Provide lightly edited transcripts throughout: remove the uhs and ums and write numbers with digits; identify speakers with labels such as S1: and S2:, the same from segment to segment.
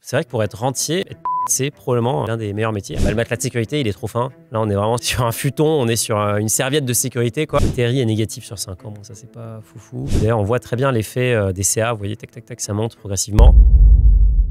S1: C'est vrai que pour être rentier, c'est probablement l'un des meilleurs métiers. Le matelas de sécurité, il est trop fin. Là, on est vraiment sur un futon, on est sur une serviette de sécurité, quoi. Le TRI est négatif sur 5 ans, bon, ça, c'est pas foufou. D'ailleurs, on voit très bien l'effet des CA. Vous voyez, tac, tac, tac, ça monte progressivement.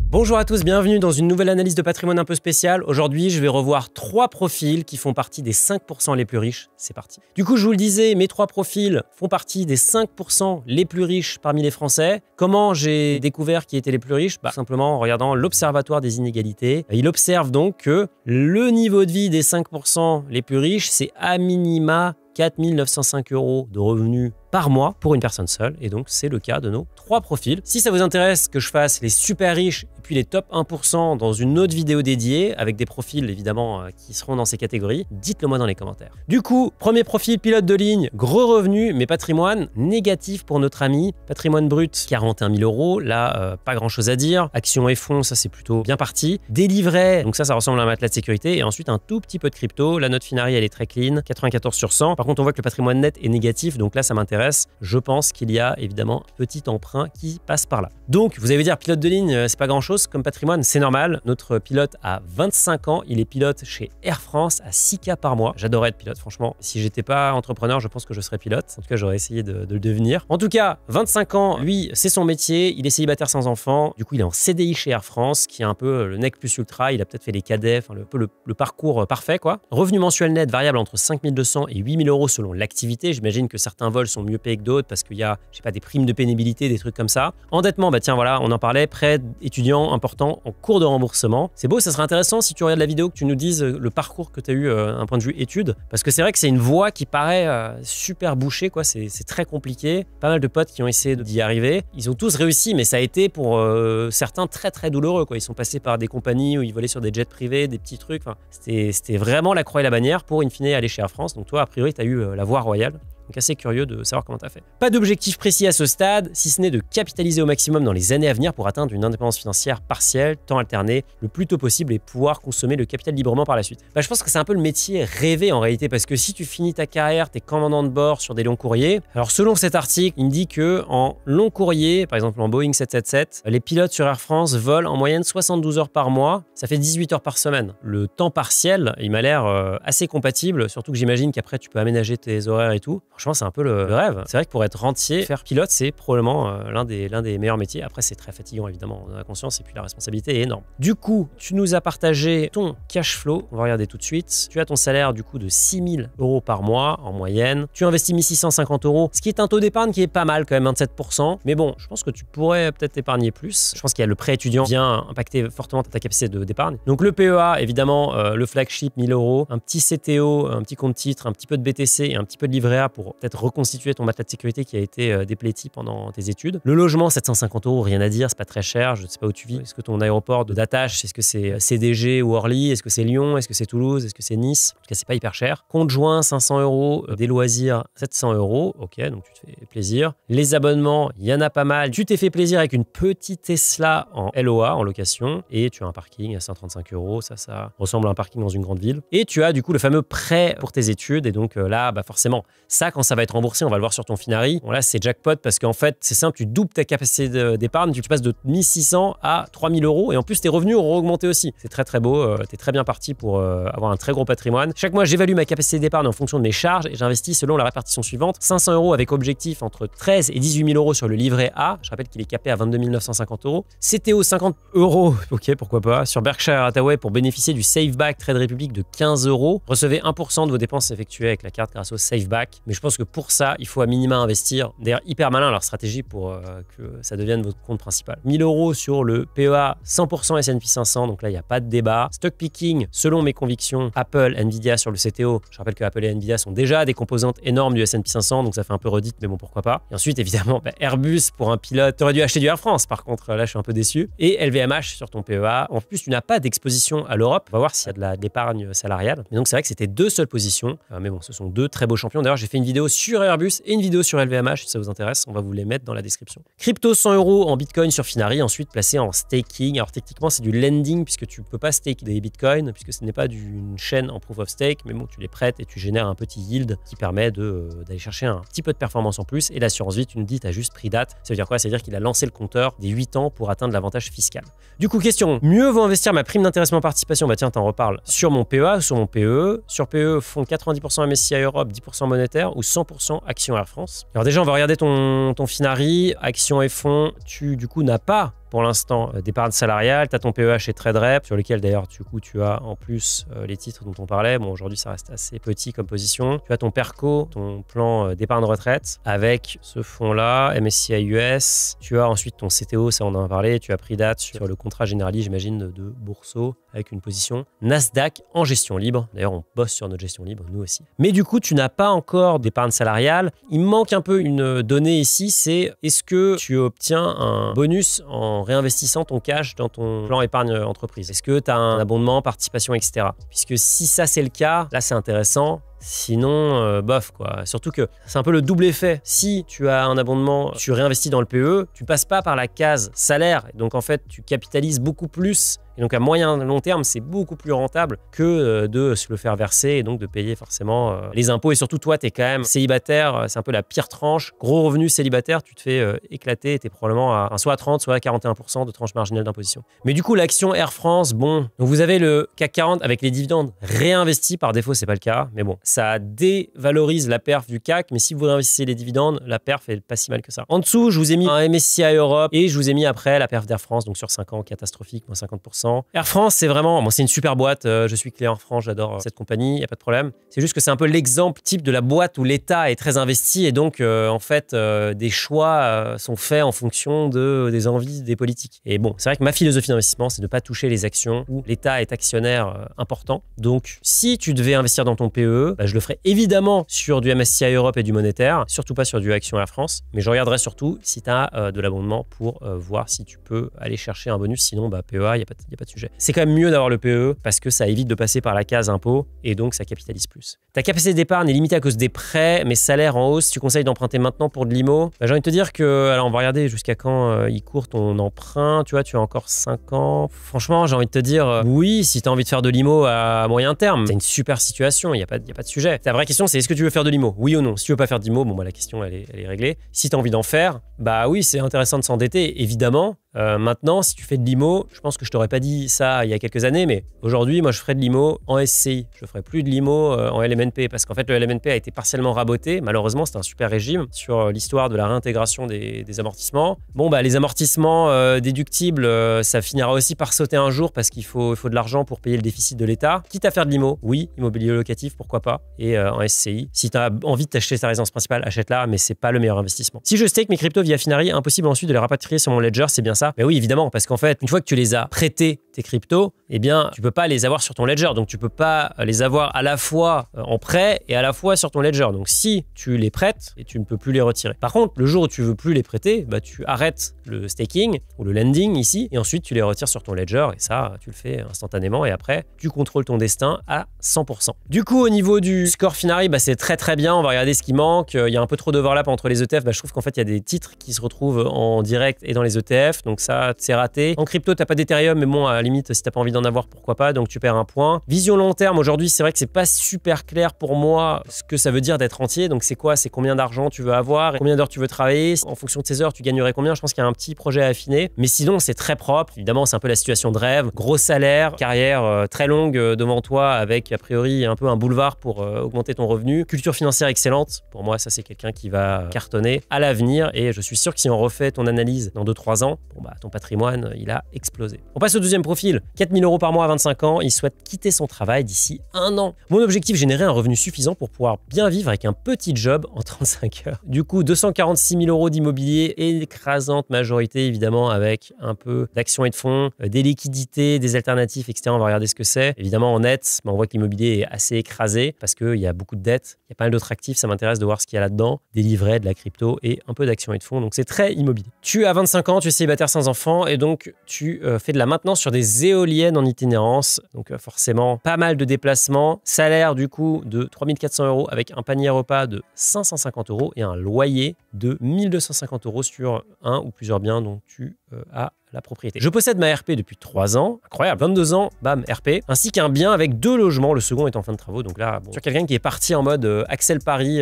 S1: Bonjour à tous, bienvenue dans une nouvelle analyse de patrimoine un peu spéciale. Aujourd'hui, je vais revoir 3 profils qui font partie des 5% les plus riches. C'est parti. Du coup, je vous le disais, mes 3 profils font partie des 5% les plus riches parmi les Français. Comment j'ai découvert qui étaient les plus riches? Simplement en regardant l'Observatoire des inégalités. Il observe donc que le niveau de vie des 5% les plus riches, c'est à minima 4 905 € de revenus par mois pour une personne seule. Et donc, c'est le cas de nos 3 profils. Si ça vous intéresse que je fasse les super riches et puis les top 1% dans une autre vidéo dédiée, avec des profils évidemment qui seront dans ces catégories, dites-le moi dans les commentaires. Du coup, premier profil, pilote de ligne, gros revenus, mais patrimoine négatif pour notre ami. Patrimoine brut, 41 000 €. Là, pas grand-chose à dire. Actions et fonds, ça c'est plutôt bien parti. Des livrets, donc ça ressemble à un matelas de sécurité. Et ensuite, un tout petit peu de crypto. La note Finari, elle est très clean, 94 sur 100. Par contre, on voit que le patrimoine net est négatif, donc là, ça m'intéresse. Je pense qu'il y a évidemment un petit emprunt qui passe par là. Donc, vous allez dire, pilote de ligne, c'est pas grand-chose comme patrimoine, c'est normal. Notre pilote a 25 ans, il est pilote chez Air France à 6K par mois. J'adorais être pilote, franchement. Si j'étais pas entrepreneur, je pense que je serais pilote. En tout cas, j'aurais essayé de le devenir. En tout cas, 25 ans, lui, c'est son métier. Il est célibataire sans enfant. Du coup, il est en CDI chez Air France, qui est un peu le nec plus ultra. Il a peut-être fait les cadets, enfin, le parcours parfait, quoi. Revenu mensuel net variable entre 5 200 et 8 000 € selon l'activité. J'imagine que certains vols sont mieux payés que d'autres parce qu'il y a, je sais pas, des primes de pénibilité, des trucs comme ça. Endettement, tiens, voilà, on en parlait, prêt étudiant important en cours de remboursement. C'est beau, ça serait intéressant si tu regardes la vidéo que tu nous dises le parcours que tu as eu d'un point de vue études, parce que c'est vrai que c'est une voie qui paraît super bouchée, quoi. C'est très compliqué. Pas mal de potes qui ont essayé d'y arriver. Ils ont tous réussi, mais ça a été pour certains très très douloureux, quoi. Ils sont passés par des compagnies où ils volaient sur des jets privés, des petits trucs. Enfin, c'était vraiment la croix et la bannière pour in fine aller chez Air France. Donc toi, a priori, tu as eu la voie royale. Donc assez curieux de savoir comment tu as fait. Pas d'objectif précis à ce stade, si ce n'est de capitaliser au maximum dans les années à venir pour atteindre une indépendance financière partielle, temps alterné, le plus tôt possible et pouvoir consommer le capital librement par la suite. Je pense que c'est un peu le métier rêvé en réalité, parce que si tu finis ta carrière, t'es commandant de bord sur des longs courriers. Alors selon cet article, il me dit que en long courrier, par exemple en Boeing 777, les pilotes sur Air France volent en moyenne 72 heures par mois, ça fait 18 heures par semaine. Le temps partiel, il m'a l'air assez compatible, surtout que j'imagine qu'après tu peux aménager tes horaires et tout. Franchement, c'est un peu le rêve. C'est vrai que pour être rentier, faire pilote, c'est probablement l'un des meilleurs métiers. Après, c'est très fatigant, évidemment, on a conscience, et puis la responsabilité est énorme. Du coup, tu nous as partagé ton cash flow. On va regarder tout de suite. Tu as ton salaire, du coup, de 6 000 € par mois, en moyenne. Tu investis 1 650 €, ce qui est un taux d'épargne qui est pas mal, quand même, 27%. Mais bon, je pense que tu pourrais peut-être épargner plus. Je pense qu'il y a le prêt étudiant qui vient impacter fortement ta capacité d'épargne. Donc, le PEA, évidemment, le flagship, 1 000 €, un petit CTO, un petit compte titre, un petit peu de BTC et un petit peu de livret A pour peut-être reconstituer ton matelas de sécurité qui a été dépléti pendant tes études. Le logement, 750 €, rien à dire, c'est pas très cher. Je ne sais pas où tu vis. Est-ce que ton aéroport d'attache, est-ce que c'est CDG ou Orly? Est-ce que c'est Lyon? Est-ce que c'est Toulouse? Est-ce que c'est Nice? En tout cas, c'est pas hyper cher. Compte joint, 500 €. Des loisirs, 700 €. Ok, donc tu te fais plaisir. Les abonnements, il y en a pas mal. Tu t'es fait plaisir avec une petite Tesla en LOA, en location. Et tu as un parking à 135 €. Ça ressemble à un parking dans une grande ville. Et tu as du coup le fameux prêt pour tes études. Et donc là, forcément, ça, quand ça va être remboursé, on va le voir sur ton Finari. Bon, là, c'est jackpot parce qu'en fait, c'est simple, tu doubles ta capacité d'épargne. Tu passes de 1 600 à 3 000 € et en plus, tes revenus auront augmenté aussi. C'est très, très beau. Tu es très bien parti pour avoir un très gros patrimoine. Chaque mois, j'évalue ma capacité d'épargne en fonction de mes charges et j'investis selon la répartition suivante. 500 € avec objectif entre 13 et 18 000 € sur le livret A. Je rappelle qu'il est capé à 22 950 €. CTO, 50 €. Ok, pourquoi pas. Sur Berkshire Hathaway, pour bénéficier du SafeBack Trade Republic de 15 €. Recevez 1% de vos dépenses effectuées avec la carte grâce au SafeBack. Mais je pense que pour ça, il faut à minima investir. D'ailleurs, hyper malin leur stratégie pour que ça devienne votre compte principal. 1 000 € sur le PEA 100% S&P 500, donc là, il n'y a pas de débat. Stock picking, selon mes convictions, Apple, Nvidia sur le CTO. Je rappelle que Apple et Nvidia sont déjà des composantes énormes du S&P 500, donc ça fait un peu redite, mais bon, pourquoi pas. Et ensuite, évidemment, Airbus pour un pilote. T'aurais dû acheter du Air France, par contre, là, je suis un peu déçu. Et LVMH sur ton PEA. En plus, tu n'as pas d'exposition à l'Europe. On va voir s'il y a de l'épargne salariale. Mais donc, c'est vrai que c'était 2 seules positions. Mais bon, ce sont 2 très beaux champions. D'ailleurs, j'ai fait une vidéo vidéo sur Airbus et une vidéo sur LVMH si ça vous intéresse. On va vous les mettre dans la description. Crypto 100 € en Bitcoin sur Finari, ensuite placé en staking. Alors techniquement, c'est du lending puisque tu ne peux pas stake des Bitcoins puisque ce n'est pas une chaîne en proof of stake, mais bon, tu les prêtes et tu génères un petit yield qui permet d'aller chercher un petit peu de performance en plus. Et l'assurance vie, tu nous dis, tu as juste pris date. Ça veut dire quoi? Ça veut dire qu'il a lancé le compteur des 8 ans pour atteindre l'avantage fiscal. Du coup, question, mieux vaut investir ma prime d'intéressement participation? Bah tiens, t'en reparles. Sur mon PEA ou sur mon PE? Sur PE, fonds 90% MSCI Europe, 10% monétaire ou 100% action Air France? Alors déjà, on va regarder ton Finari, action et fonds. Tu, du coup, n'as pas pour l'instant d'épargne salariale, tu as ton PEA chez TradeRep, sur lequel d'ailleurs du coup tu as en plus les titres dont on parlait. Bon, aujourd'hui ça reste assez petit comme position. Tu as ton PERCO, ton plan d'épargne retraite avec ce fonds-là, MSCI US. Tu as ensuite ton CTO, ça on en a parlé. Tu as pris date sur le contrat généraliste, j'imagine, de Bourseau avec une position Nasdaq en gestion libre. D'ailleurs, on bosse sur notre gestion libre, nous aussi. Mais du coup, tu n'as pas encore d'épargne salariale. Il me manque un peu une donnée ici, c'est est-ce que tu obtiens un bonus en réinvestissant ton cash dans ton plan épargne entreprise? Est-ce que tu as un abondement, participation, etc. Puisque si ça c'est le cas, là c'est intéressant. Sinon, bof quoi. Surtout que c'est un peu le double effet. Si tu as un abondement, tu réinvestis dans le PE, tu passes pas par la case salaire. Donc en fait, tu capitalises beaucoup plus. Et donc à moyen et long terme, c'est beaucoup plus rentable que de se le faire verser et donc de payer forcément les impôts. Et surtout, toi, tu es quand même célibataire. C'est un peu la pire tranche. Gros revenu célibataire, tu te fais éclater. Tu es probablement à soit à 30, soit à 41% de tranche marginale d'imposition. Mais du coup, l'action Air France, bon. Donc vous avez le CAC 40 avec les dividendes réinvestis. Par défaut, c'est pas le cas. Mais bon, ça dévalorise la perf du CAC. Mais si vous réinvestissez les dividendes, la perf est pas si mal que ça. En dessous, je vous ai mis un MSCI Europe et je vous ai mis après la perf d'Air France. Donc sur 5 ans, catastrophique, moins 50%. Air France, c'est vraiment, bon, c'est une super boîte. Je suis client Air France, j'adore cette compagnie, il n'y a pas de problème. C'est juste que c'est un peu l'exemple type de la boîte où l'État est très investi et donc, en fait, des choix sont faits en fonction des envies des politiques. Et bon, c'est vrai que ma philosophie d'investissement, c'est de ne pas toucher les actions où l'État est actionnaire important. Donc, si tu devais investir dans ton PE, bah, je le ferais évidemment sur du MSCI Europe et du monétaire, surtout pas sur du Action Air France, mais je regarderais surtout si tu as de l'abondement pour voir si tu peux aller chercher un bonus. Sinon, bah, PEA, il n'y a pas de sujet. C'est quand même mieux d'avoir le PE parce que ça évite de passer par la case impôt et donc ça capitalise plus. Ta capacité d'épargne est limitée à cause des prêts, mais salaires en hausse. Tu conseilles d'emprunter maintenant pour de l'IMO? Bah, j'ai envie de te dire que, alors on va regarder jusqu'à quand il court ton emprunt. Tu vois, tu as encore 5 ans. Franchement, j'ai envie de te dire oui, si tu as envie de faire de l'IMO à moyen terme, c'est une super situation, il n'y a pas de sujet. Ta vraie question, c'est est-ce que tu veux faire de l'IMO? Oui ou non? Si tu veux pas faire d'IMO, bon, bah, la question elle est réglée. Si tu as envie d'en faire, bah oui, c'est intéressant de s'endetter, évidemment. Maintenant, si tu fais de l'IMO, je pense que je t'aurais pas dit ça il y a quelques années, mais aujourd'hui, moi, je ferais de l'IMO en SCI. Je ferais plus de l'IMO en LMNP parce qu'en fait, le LMNP a été partiellement raboté. Malheureusement, c'était un super régime sur l'histoire de la réintégration des amortissements. Bon, bah, les amortissements déductibles, ça finira aussi par sauter un jour parce qu'il faut de l'argent pour payer le déficit de l'État. Quitte à faire de l'IMO, oui, immobilier locatif, pourquoi pas, et en SCI. Si tu as envie de t'acheter ta résidence principale, achète-la, mais c'est pas le meilleur investissement. Si je stake mes cryptos via Finari, impossible ensuite de les rapatrier sur mon ledger, c'est bien ça? Mais oui, évidemment, parce qu'en fait, une fois que tu les as prêtés, tes cryptos, eh bien, tu peux pas les avoir sur ton ledger. Donc, tu peux pas les avoir à la fois en prêt et à la fois sur ton ledger. Donc, si tu les prêtes, et tu ne peux plus les retirer. Par contre, le jour où tu veux plus les prêter, bah, tu arrêtes le staking ou le lending ici et ensuite tu les retires sur ton ledger et ça, tu le fais instantanément et après, tu contrôles ton destin à 100%. Du coup, au niveau du score Finari, bah, c'est très bien. On va regarder ce qui manque. Il y a un peu trop d'overlap entre les ETF. Bah, je trouve qu'en fait, il y a des titres qui se retrouvent en direct et dans les ETF. Donc, ça, c'est raté. En crypto, t'as pas d'Ethereum, mais bon, à la limite, si t'as pas envie d'en avoir, pourquoi pas. Donc, tu perds un point. Vision long terme, aujourd'hui, c'est vrai que c'est pas super clair pour moi ce que ça veut dire d'être rentier. Donc, c'est quoi? C'est combien d'argent tu veux avoir? Combien d'heures tu veux travailler? En fonction de ces heures, tu gagnerais combien? Je pense qu'il y a un petit projet à affiner. Mais sinon, c'est très propre. Évidemment, c'est un peu la situation de rêve. Gros salaire, carrière très longue devant toi avec, a priori, un peu un boulevard pour augmenter ton revenu. Culture financière excellente. Pour moi, ça, c'est quelqu'un qui va cartonner à l'avenir. Et je suis sûr que si on refait ton analyse dans 2-3 ans, bon, bah, ton patrimoine, il a explosé. On passe au deuxième profil. 4 000 € par mois à 25 ans. Il souhaite quitter son travail d'ici 1 an. Mon objectif, générer un revenu suffisant pour pouvoir bien vivre avec un petit job en 35 heures. Du coup, 246 000 € d'immobilier, écrasante majorité, évidemment, avec un peu d'actions et de fonds, des liquidités, des alternatives, etc. On va regarder ce que c'est. Évidemment, en net, on voit que l'immobilier est assez écrasé. parce qu'il y a beaucoup de dettes, il y a pas mal d'autres actifs, ça m'intéresse de voir ce qu'il y a là-dedans, des livrets, de la crypto et un peu d'actions et de fonds, donc c'est très immobilier. Tu as 25 ans, tu es célibataire sans enfant et donc tu fais de la maintenance sur des éoliennes en itinérance, donc forcément pas mal de déplacements, salaire du coup de 3 400 € avec un panier repas de 550 € et un loyer de 1 250 € sur un ou plusieurs biens dont tu as la propriété. Je possède ma RP depuis 3 ans, incroyable, 22 ans, bam, RP, ainsi qu'un bien avec 2 logements, le second est en fin de travaux, donc là, bon, sur quelqu'un qui est parti en mode Axel Paris,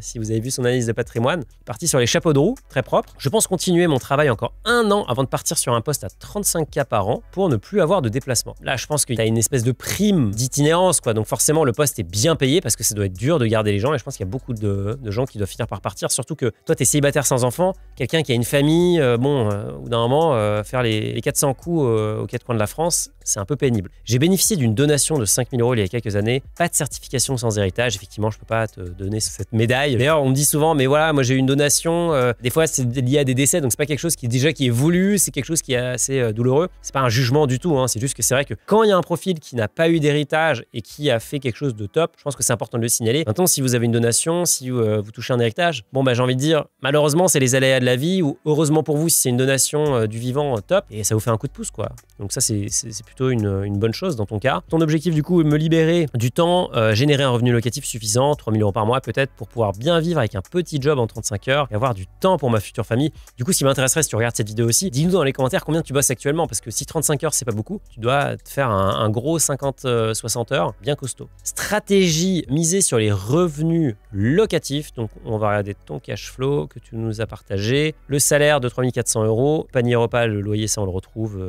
S1: si vous avez vu son analyse de patrimoine, parti sur les chapeaux de roue, très propre. Je pense continuer mon travail encore 1 an avant de partir sur un poste à 35K par an pour ne plus avoir de déplacement. Là, je pense qu'il y a une espèce de prime d'itinérance, quoi, donc forcément, le poste est bien payé parce que ça doit être dur de garder les gens et je pense qu'il y a beaucoup de gens qui doivent finir par partir, surtout que toi, tu es célibataire sans enfant, quelqu'un qui a une famille, au bout d'un moment, faire les 400 coups aux 4 coins de la France, c'est un peu pénible. J'ai bénéficié d'une donation de 5 000 € il y a quelques années. Pas de certification sans héritage. Effectivement, je ne peux pas te donner cette médaille. D'ailleurs, on me dit souvent, mais voilà, moi j'ai eu une donation. Des fois, c'est lié à des décès, donc c'est pas quelque chose qui est voulu, c'est quelque chose qui est assez douloureux. C'est pas un jugement du tout, hein. C'est juste que c'est vrai que quand il y a un profil qui n'a pas eu d'héritage et qui a fait quelque chose de top, je pense que c'est important de le signaler. Maintenant, si vous avez une donation, si vous touchez un héritage, bon, bah, j'ai envie de dire, malheureusement, c'est les aléas de la vie, ou heureusement pour vous, si c'est une donation du vivant, top, et ça vous fait un coup de pouce, quoi. Donc ça, c'est plutôt une bonne chose dans ton cas. Ton objectif, du coup, est me libérer du temps, générer un revenu locatif suffisant, 3 000 € par mois peut-être, pour pouvoir bien vivre avec un petit job en 35 heures et avoir du temps pour ma future famille. Du coup, ce qui m'intéresserait, si tu regardes cette vidéo aussi, dis-nous dans les commentaires combien tu bosses actuellement, parce que si 35 heures, c'est pas beaucoup, tu dois te faire un gros 50-60 heures, bien costaud. Stratégie misée sur les revenus locatifs. Donc, on va regarder ton cash flow que tu nous as partagé, le salaire de 3 400 €, panier repas, le loyer, ça on retrouve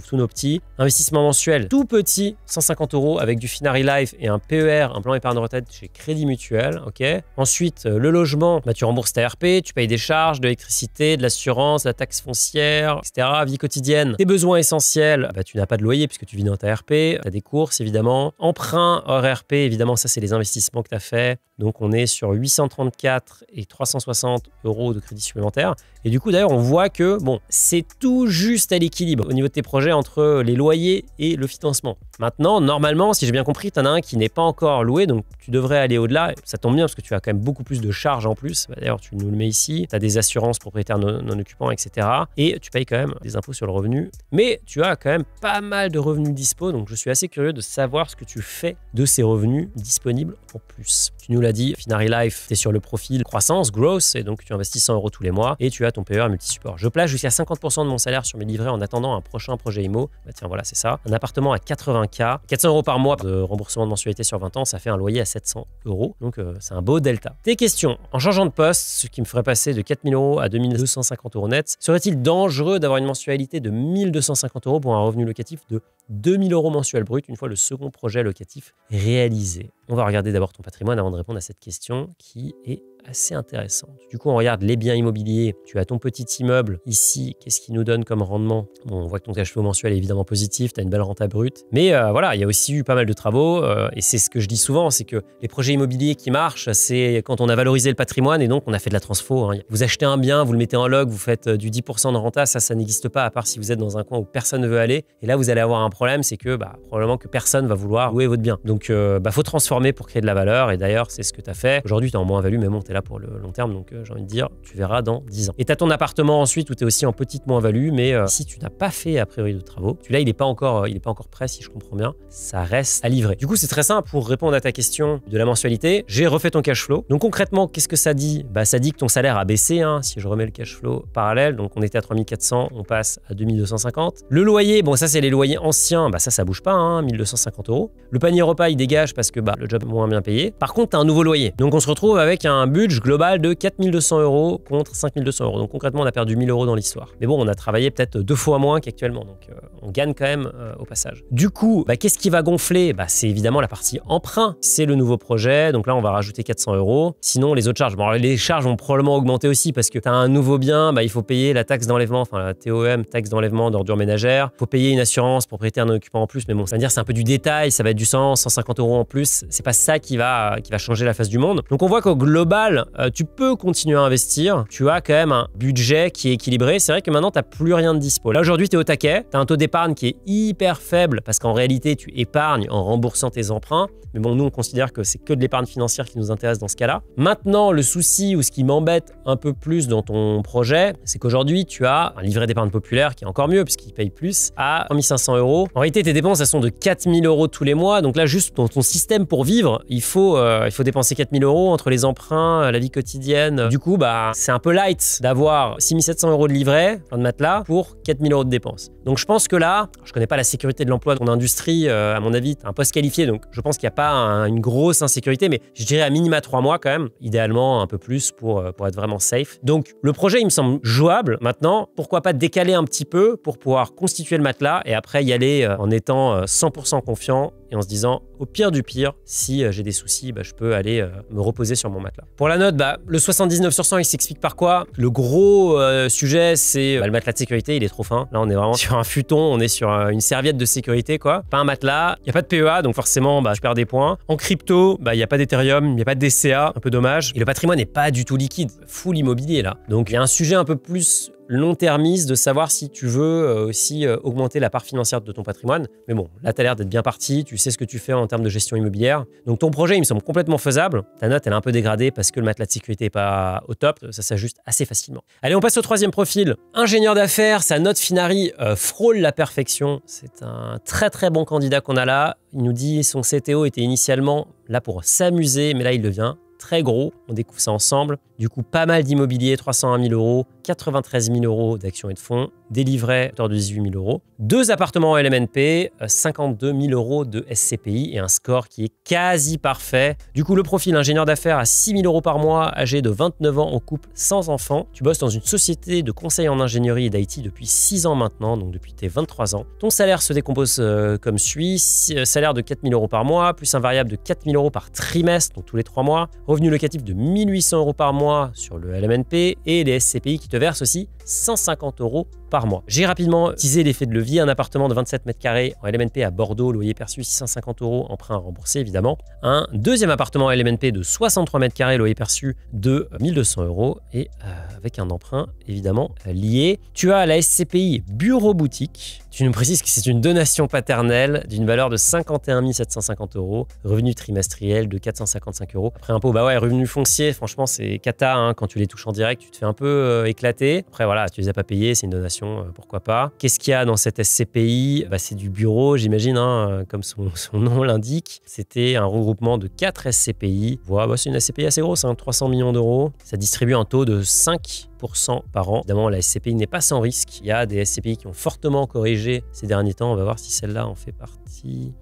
S1: tous nos petits. Investissement mensuel tout petit, 150 € avec du Finari Life et un PER, un plan épargne retraite chez Crédit Mutuel. Ok. Ensuite, le logement, bah, tu rembourses ta RP, tu payes des charges, de l'électricité, de l'assurance, la taxe foncière, etc. Vie quotidienne. Tes besoins essentiels, bah, tu n'as pas de loyer puisque tu vis dans ta RP. Tu as des courses évidemment. Emprunt hors RP, évidemment, ça c'est les investissements que tu as fait. Donc on est sur 834 et 360 € de crédit supplémentaire. Et du coup, d'ailleurs, on voit que bon, c'est tout juste à l'équilibre au niveau de tes projets entre les loyers et le financement. Maintenant, normalement, si j'ai bien compris, tu en as un qui n'est pas encore loué, donc tu devrais aller au-delà. Ça tombe bien parce que tu as quand même beaucoup plus de charges en plus. D'ailleurs, tu nous le mets ici. Tu as des assurances propriétaires non occupants, etc. Et tu payes quand même des impôts sur le revenu. Mais tu as quand même pas mal de revenus dispo, donc je suis assez curieux de savoir ce que tu fais de ces revenus disponibles en plus. Tu nous l'as dit, Finari Life, tu es sur le profil croissance, growth, et donc tu investis 100 € tous les mois et tu as ton PER multi-support. Je place jusqu'à 50% de mon salaire sur mes livrets en attendant un prochain projet IMO. Bah tiens, voilà, c'est ça. Un appartement à 80K, 400 € par mois de remboursement de mensualité sur 20 ans, ça fait un loyer à 700 €. Donc c'est un beau delta. Tes questions. En changeant de poste, ce qui me ferait passer de 4 000 € à 2 250 € net, serait-il dangereux d'avoir une mensualité de 1 250 € pour un revenu locatif de 2 000 € mensuel brut une fois le second projet locatif réalisé? On va regarder d'abord ton patrimoine avant de répondre à cette question qui est assez intéressante. Du coup, on regarde les biens immobiliers. Tu as ton petit immeuble ici. Qu'est-ce qui nous donne comme rendement? Bon, on voit que ton cash flow mensuel est évidemment positif. Tu as une belle renta brute. Mais voilà, il y a aussi eu pas mal de travaux. Et c'est ce que je dis souvent, c'est que les projets immobiliers qui marchent, c'est quand on a valorisé le patrimoine et donc on a fait de la transfo. Hein. Vous achetez un bien, vous le mettez en log, vous faites du 10% de renta. Ça n'existe pas à part si vous êtes dans un coin où personne ne veut aller. Et là, vous allez avoir un problème, c'est que probablement que personne va vouloir louer votre bien. Donc, faut transformer pour créer de la valeur. Et d'ailleurs, c'est ce que tu as fait. Aujourd'hui, tu es en moins-value, mais bon, tu es là pour le long terme, donc j'ai envie de dire, tu verras dans 10 ans. Et tu as ton appartement ensuite où tu es aussi en petite moins-value, mais si tu n'as pas fait a priori de travaux, celui-là, il n'est pas encore prêt, si je comprends bien, ça reste à livrer. Du coup, c'est très simple pour répondre à ta question de la mensualité. J'ai refait ton cash flow. Donc concrètement, qu'est-ce que ça dit? Ça dit que ton salaire a baissé, hein, si je remets le cash flow parallèle. Donc on était à 3 400, on passe à 2 250. Le loyer, bon, ça c'est les loyers anciens, ça bouge pas, hein, 1 250 €. Le panier repas, il dégage parce que le job est moins bien payé. Par contre, tu as un nouveau loyer. Donc on se retrouve avec un budget global de 4 200 € contre 5 200 €. Donc concrètement, on a perdu 1 000 € dans l'histoire. Mais bon, on a travaillé peut-être 2 fois moins qu'actuellement. Donc on gagne quand même au passage. Du coup, qu'est-ce qui va gonfler? C'est évidemment la partie emprunt. C'est le nouveau projet. Donc là, on va rajouter 400 €. Sinon, les autres charges. Bon, les charges vont probablement augmenter aussi parce que tu as un nouveau bien. Il faut payer la taxe d'enlèvement, enfin la TOM, taxe d'enlèvement d'ordures ménagères. Il faut payer une assurance propriétaire non occupant en plus. Mais bon, ça veut dire c'est un peu du détail. Ça va être du 100, 150 € en plus. C'est pas ça qui va changer la face du monde. Donc on voit qu'au global, final, tu peux continuer à investir. Tu as quand même un budget qui est équilibré. C'est vrai que maintenant, tu n'as plus rien de dispo. Là, aujourd'hui, tu es au taquet. Tu as un taux d'épargne qui est hyper faible parce qu'en réalité, tu épargnes en remboursant tes emprunts. Mais bon, nous, on considère que c'est que de l'épargne financière qui nous intéresse dans ce cas-là. Maintenant, le souci ou ce qui m'embête un peu plus dans ton projet, c'est qu'aujourd'hui, tu as un livret d'épargne populaire qui est encore mieux puisqu'il paye plus à 1 500 €. En réalité, tes dépenses, elles sont de 4 000 € tous les mois. Donc là, juste dans ton système pour vivre, il faut dépenser 4 000 € entre les emprunts, la vie quotidienne. Du coup, c'est un peu light d'avoir 6 700 € de livret, de matelas, pour 4 000 € de dépenses. Donc je pense que là, je connais pas la sécurité de l'emploi de ton industrie, à mon avis, tu as un poste qualifié, donc je pense qu'il n'y a pas une grosse insécurité, mais je dirais à minima 3 mois quand même, idéalement un peu plus pour être vraiment safe. Donc le projet, il me semble jouable. Maintenant, pourquoi pas décaler un petit peu pour pouvoir constituer le matelas et après y aller en étant 100% confiant et en se disant, au pire du pire, si j'ai des soucis, je peux aller me reposer sur mon matelas. Pour la note, le 79 sur 100, il s'explique par quoi? Le gros sujet, c'est le matelas de sécurité, il est trop fin. Là, on est vraiment sur un futon, on est sur une serviette de sécurité, quoi. Pas un matelas, il n'y a pas de PEA, donc forcément, je perds des points. En crypto, il n'y a pas d'Ethereum, il n'y a pas de DCA, un peu dommage. Et le patrimoine n'est pas du tout liquide, full immobilier, là. Donc, il y a un sujet un peu plus long-termiste de savoir si tu veux aussi augmenter la part financière de ton patrimoine. Mais bon, là, tu as l'air d'être bien parti, tu sais ce que tu fais en termes de gestion immobilière. Donc ton projet, il me semble complètement faisable. Ta note, elle est un peu dégradée parce que le matelas de sécurité n'est pas au top. Ça s'ajuste assez facilement. Allez, on passe au troisième profil. Ingénieur d'affaires, sa note Finari frôle la perfection. C'est un très très bon candidat qu'on a là. Il nous dit son CTO était initialement là pour s'amuser, mais là, il devient très gros. On découvre ça ensemble. Du coup, pas mal d'immobilier, 301 000 €, 93 000 € d'actions et de fonds, des livrets à hauteur de 18 000 €, 2 appartements en LMNP, 52 000 € de SCPI et un score qui est quasi parfait. Du coup, le profil ingénieur d'affaires à 6 000 € par mois, âgé de 29 ans, en couple, sans enfant. Tu bosses dans une société de conseil en ingénierie et d'IT depuis 6 ans maintenant, donc depuis tes 23 ans. Ton salaire se décompose comme suit, salaire de 4 000 € par mois, plus un variable de 4 000 € par trimestre, donc tous les 3 mois, revenu locatif de 1 800 € par mois sur le LMNP et les SCPI qui te versent aussi 150 € par mois. J'ai rapidement utilisé l'effet de levier, un appartement de 27 mètres carrés en LMNP à Bordeaux, loyer perçu 650 €, emprunt remboursé évidemment. Un deuxième appartement en LMNP de 63 mètres carrés, loyer perçu de 1 200 € et avec un emprunt évidemment lié. Tu as la SCPI Bureau Boutique. Tu nous précises que c'est une donation paternelle d'une valeur de 51 750 €, revenu trimestriel de 455 €. Après impôt, revenu foncier, franchement c'est cata, hein, quand tu les touches en direct, tu te fais un peu éclater. Après voilà, tu les as pas payés, c'est une donation, pourquoi pas. Qu'est-ce qu'il y a dans cette SCPI? C'est du bureau, j'imagine, hein, comme son nom l'indique. C'était un regroupement de 4 SCPI. Voilà, c'est une SCPI assez grosse, hein, 300 millions d'euros. Ça distribue un taux de 5% par an. Évidemment, la SCPI n'est pas sans risque. Il y a des SCPI qui ont fortement corrigé ces derniers temps. On va voir si celle-là en fait partie.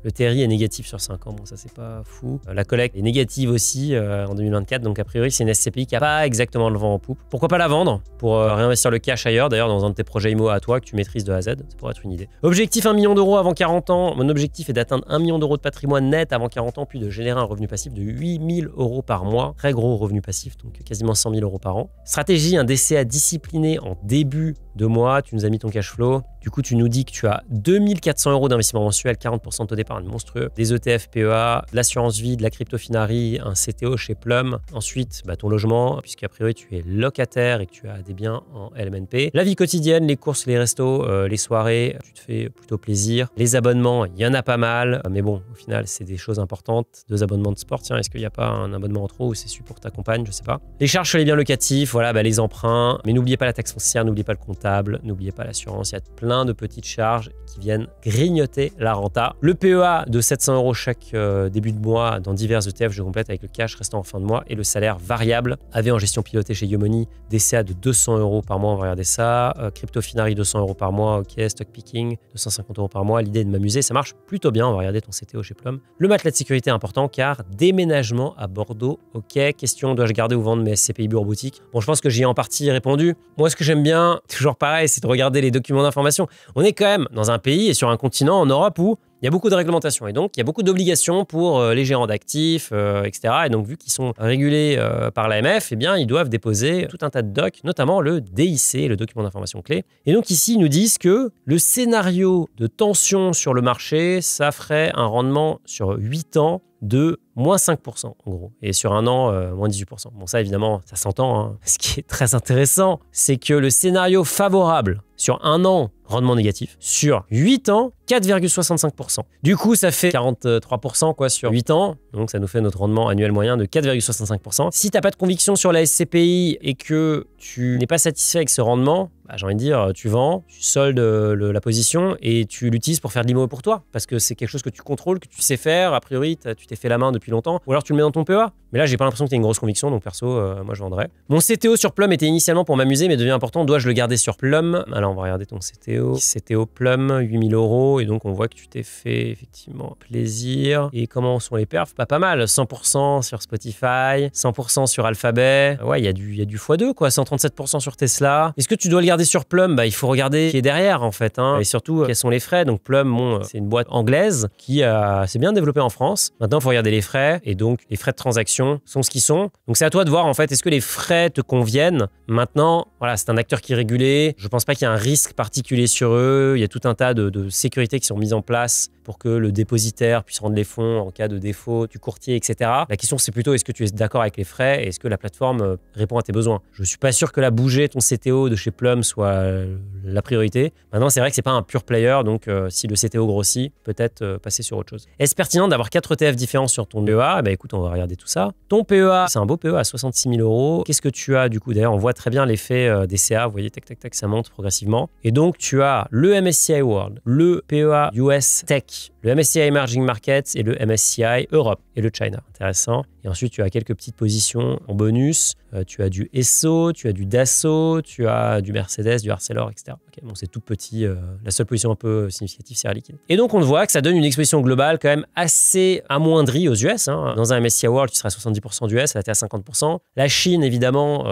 S1: Le TRI est négatif sur 5 ans. Bon, ça, c'est pas fou. La collecte est négative aussi en 2024. Donc, a priori, c'est une SCPI qui n'a pas exactement le vent en poupe. Pourquoi pas la vendre pour réinvestir le cash ailleurs, d'ailleurs, dans un de tes projets IMO à toi que tu maîtrises de A à Z. Ça pourrait être une idée. Objectif 1 million d'euros avant 40 ans. Mon objectif est d'atteindre 1 million d'euros de patrimoine net avant 40 ans, puis de générer un revenu passif de 8 000 € par mois. Très gros revenu passif, donc quasiment 100 000 € par an. Stratégie, un DCA discipliné en début de mois. Tu nous as mis ton cash flow. Du coup, tu nous dis que tu as 2 400 € d'investissement mensuel, 40% de taux d'épargne monstrueux, des ETF PEA, de l'assurance vie, de la crypto Finari, un CTO chez Plum. Ensuite, ton logement, puisqu'a priori tu es locataire et que tu as des biens en LMNP. La vie quotidienne, les courses, les restos, les soirées, tu te fais plutôt plaisir. Les abonnements, il y en a pas mal. Mais bon, au final, c'est des choses importantes. 2 abonnements de sport, tiens, est-ce qu'il n'y a pas un abonnement en trop ou c'est su pour ta compagne, je sais pas. Les charges sur les biens locatifs, voilà, les emprunts. Mais n'oubliez pas la taxe foncière, n'oubliez pas le comptable, n'oubliez pas l'assurance. Il y a plein de petites charges qui viennent grignoter la renta. Le PEA de 700 € chaque début de mois dans divers ETF, je complète avec le cash restant en fin de mois et le salaire variable. AV en gestion pilotée chez Yomoni, DCA de 200 € par mois, on va regarder ça. Crypto Finari 200 € par mois, ok. Stock picking 250 € par mois. L'idée est de m'amuser, ça marche plutôt bien. On va regarder ton CTO chez Plum. Le matelas de sécurité est important car déménagement à Bordeaux, ok. Question, dois-je garder ou vendre mes SCPI Bureau Boutique? Bon, je pense que j'y ai en partie répondu. Moi, ce que j'aime bien, toujours pareil, c'est de regarder les documents d'information. On est quand même dans un pays et sur un continent en Europe où il y a beaucoup de réglementations et donc il y a beaucoup d'obligations pour les gérants d'actifs, etc. Et donc vu qu'ils sont régulés par l'AMF, eh bien ils doivent déposer tout un tas de docs, notamment le DIC, le document d'information clé. Et donc ici ils nous disent que le scénario de tension sur le marché, ça ferait un rendement sur 8 ans de moins 5% en gros, et sur un an, moins 18%. Bon ça évidemment, ça s'entend, hein. Ce qui est très intéressant, c'est que le scénario favorable sur un an, rendement négatif, sur 8 ans, 4,65%. Du coup, ça fait 43% quoi, sur 8 ans, donc ça nous fait notre rendement annuel moyen de 4,65%. Si tu n'as pas de conviction sur la SCPI et que tu n'es pas satisfait avec ce rendement, bah, j'ai envie de dire, tu vends, tu soldes la position et tu l'utilises pour faire de l'IMO pour toi, parce que c'est quelque chose que tu contrôles, que tu sais faire, a priori, tu t'es fait la main depuis longtemps, ou alors tu le mets dans ton PEA. Mais là, j'ai pas l'impression que tu as une grosse conviction, donc perso, moi je vendrais. Mon CTO sur Plum était initialement pour m'amuser, mais devient important, dois-je le garder sur Plum? Alors on va regarder ton CTO. CTO Plum, 8 000 €, et donc on voit que tu t'es fait effectivement plaisir. Et comment sont les perfs? Pas mal, 100% sur Spotify, 100% sur Alphabet. Ouais, il y a du x2 quoi, 137% sur Tesla. Est-ce que tu dois le garder sur Plum? Bah il faut regarder qui est derrière en fait, hein. Et surtout quels sont les frais. Donc Plum, bon, c'est une boîte anglaise qui s'est bien développée en France. Maintenant il faut regarder les frais, et donc les frais de transaction sont ce qu'ils sont. Donc c'est à toi de voir en fait, est-ce que les frais te conviennent? Maintenant, voilà, c'est un acteur qui est régulé. Je pense pas qu'il y ait un risque particulier sur eux. Il y a tout un tas de sécurités qui sont mises en place pour que le dépositaire puisse rendre les fonds en cas de défaut du courtier, etc. La question, c'est plutôt est-ce que tu es d'accord avec les frais et est-ce que la plateforme répond à tes besoins? Je suis pas sûr que la bouger ton CTO de chez Plum soit la priorité. Maintenant, c'est vrai que c'est pas un pure player, donc si le CTO grossit, peut-être passer sur autre chose. Est-ce pertinent d'avoir 4 ETF différents sur ton PEA? Bah écoute, on va regarder tout ça. Ton PEA, c'est un beau PEA à 66 000 €. Qu'est-ce que tu as du coup? D'ailleurs, on voit très bien l'effet des CA. Vous voyez, tac, tac, tac, ça monte progressivement. Et donc, tu as le MSCI World, le PEA US Tech, le MSCI Emerging Markets et le MSCI Europe et le China. Intéressant. Et ensuite, tu as quelques petites positions en bonus. Tu as du Esso, tu as du Dassault, tu as du Mercedes, du Arcelor, etc. Okay, bon, c'est tout petit. La seule position un peu significative, c'est Air Liquide. Et donc, on voit que ça donne une exposition globale quand même assez amoindrie aux US. Hein. Dans un MSCI World, tu seras à 70% d'US, là, tu es à 50%. La Chine, évidemment,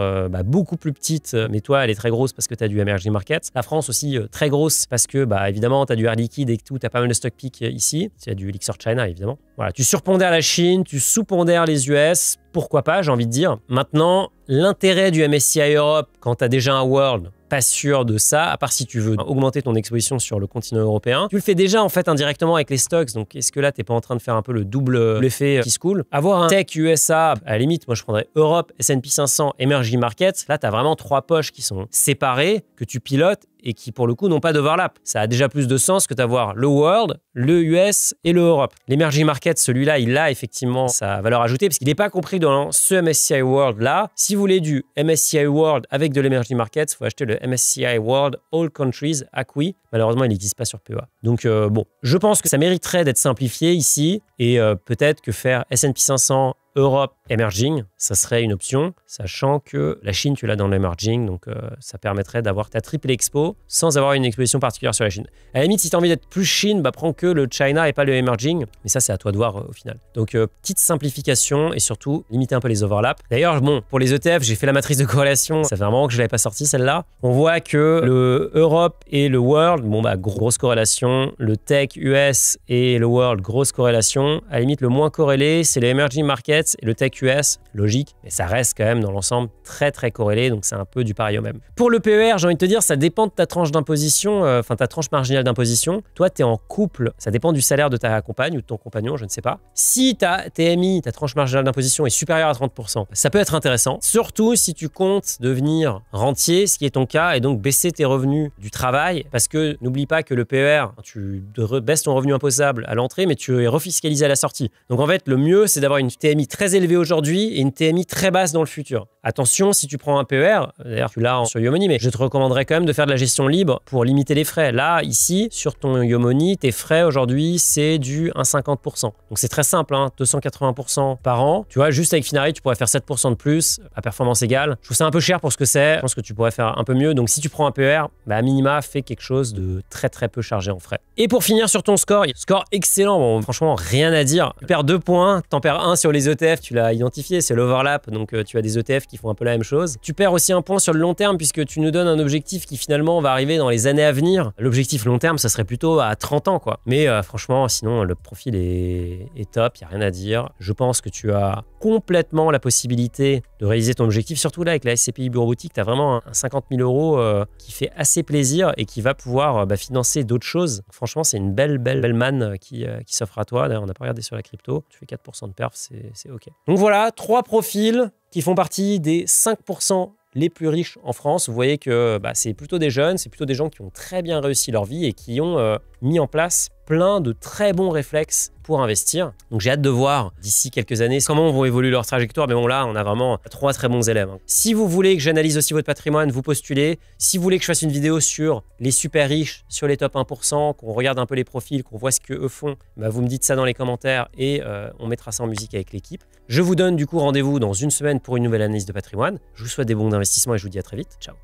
S1: beaucoup plus petite, mais toi, elle est très grosse parce que tu as du Emerging Markets. La France aussi, très grosse parce que, évidemment, tu as du Air Liquide et tout, tu as pas mal de stock pick ici. Tu as du Elixir China, évidemment. Voilà, tu surpondères la Chine, tu sous-pondères les US, pourquoi pas, j'ai envie de dire. Maintenant, l'intérêt du MSCI Europe, quand tu as déjà un World, pas sûr de ça, à part si tu veux augmenter ton exposition sur le continent européen. Tu le fais déjà en fait indirectement avec les stocks, donc est-ce que là, tu n'es pas en train de faire un peu le double effet qui se coule? Avoir un tech USA, à la limite, moi je prendrais Europe, S&P 500, Emerging Markets. Là, tu as vraiment 3 poches qui sont séparées, que tu pilotes et qui pour le coup n'ont pas d'overlap. Ça a déjà plus de sens que d'avoir le World, le US et le Europe. L'Emerging Market, celui-là, il a effectivement sa valeur ajoutée parce qu'il n'est pas compris dans ce MSCI World là. Si vous voulez du MSCI World avec de l'Emerging Markets, il faut acheter le MSCI World All Countries ACWI. Malheureusement, il n'existe pas sur PEA. Donc bon, je pense que ça mériterait d'être simplifié ici et peut-être que faire S&P 500 Europe Emerging, ça serait une option, sachant que la Chine, tu l'as dans l'Emerging, donc ça permettrait d'avoir ta triple expo sans avoir une exposition particulière sur la Chine. À la limite, si tu as envie d'être plus Chine, prends que le China et pas le Emerging, mais ça, c'est à toi de voir au final. Donc, petite simplification et surtout, limiter un peu les overlaps. D'ailleurs, bon, pour les ETF, j'ai fait la matrice de corrélation, ça fait un moment que je ne l'avais pas sortie, celle-là. On voit que le Europe et le World, grosse corrélation, le Tech US et le World, grosse corrélation. À la limite, le moins corrélé, c'est les Emerging Markets et le Tech US, logique, mais ça reste quand même dans l'ensemble très très corrélé, donc c'est un peu du pareil au même. Pour le PER, j'ai envie de te dire, ça dépend de ta tranche d'imposition, ta tranche marginale d'imposition. Toi, tu es en couple, ça dépend du salaire de ta compagne ou de ton compagnon, je ne sais pas. Si ta TMI, ta tranche marginale d'imposition est supérieure à 30%, ça peut être intéressant, surtout si tu comptes devenir rentier, ce qui est ton cas, et donc baisser tes revenus du travail, parce que n'oublie pas que le PER, tu baisses ton revenu imposable à l'entrée, mais tu es refiscalisé à la sortie. Donc en fait, le mieux, c'est d'avoir une TMI très élevée aujourd'hui et une TMI très basse dans le futur. Attention, si tu prends un PER, d'ailleurs tu l'as sur Yomoni, mais je te recommanderais quand même de faire de la gestion libre pour limiter les frais. Là, ici, sur ton Yomoni, tes frais aujourd'hui, c'est du 1,50%. Donc c'est très simple, 280% par an. Tu vois, juste avec Finari, tu pourrais faire 7% de plus à performance égale. Je trouve ça un peu cher pour ce que c'est. Je pense que tu pourrais faire un peu mieux. Donc si tu prends un PER, à minima, fais quelque chose de très très peu chargé en frais. Et pour finir sur ton score excellent. Bon, franchement, rien à dire. Tu perds 2 points, t'en perds 1 sur les ETF, tu l'as identifié, c'est le l'overlap, donc tu as des ETF qui font un peu la même chose. Tu perds aussi un point sur le long terme puisque tu nous donnes un objectif qui finalement va arriver dans les années à venir. L'objectif long terme, ça serait plutôt à 30 ans, quoi. Mais franchement, sinon, le profil est top, il n'y a rien à dire. Je pense que tu as complètement la possibilité de réaliser ton objectif, surtout là avec la SCPI Bureau Boutique, tu as vraiment un 50 000 euros qui fait assez plaisir et qui va pouvoir financer d'autres choses. Franchement, c'est une belle manne qui s'offre à toi. D'ailleurs, on n'a pas regardé sur la crypto. Tu fais 4% de perf, c'est OK. Donc voilà, 3 profils qui font partie des 5% les plus riches en France. Vous voyez que c'est plutôt des jeunes, c'est plutôt des gens qui ont très bien réussi leur vie et qui ont mis en place plein de très bons réflexes pour investir. Donc j'ai hâte de voir d'ici quelques années comment vont évoluer leur trajectoire. Mais bon, là, on a vraiment 3 très bons élèves. Si vous voulez que j'analyse aussi votre patrimoine, vous postulez. Si vous voulez que je fasse une vidéo sur les super riches, sur les top 1%, qu'on regarde un peu les profils, qu'on voit ce qu'eux font, vous me dites ça dans les commentaires et on mettra ça en musique avec l'équipe. Je vous donne du coup rendez-vous dans une semaine pour une nouvelle analyse de patrimoine. Je vous souhaite des bons investissements et je vous dis à très vite. Ciao.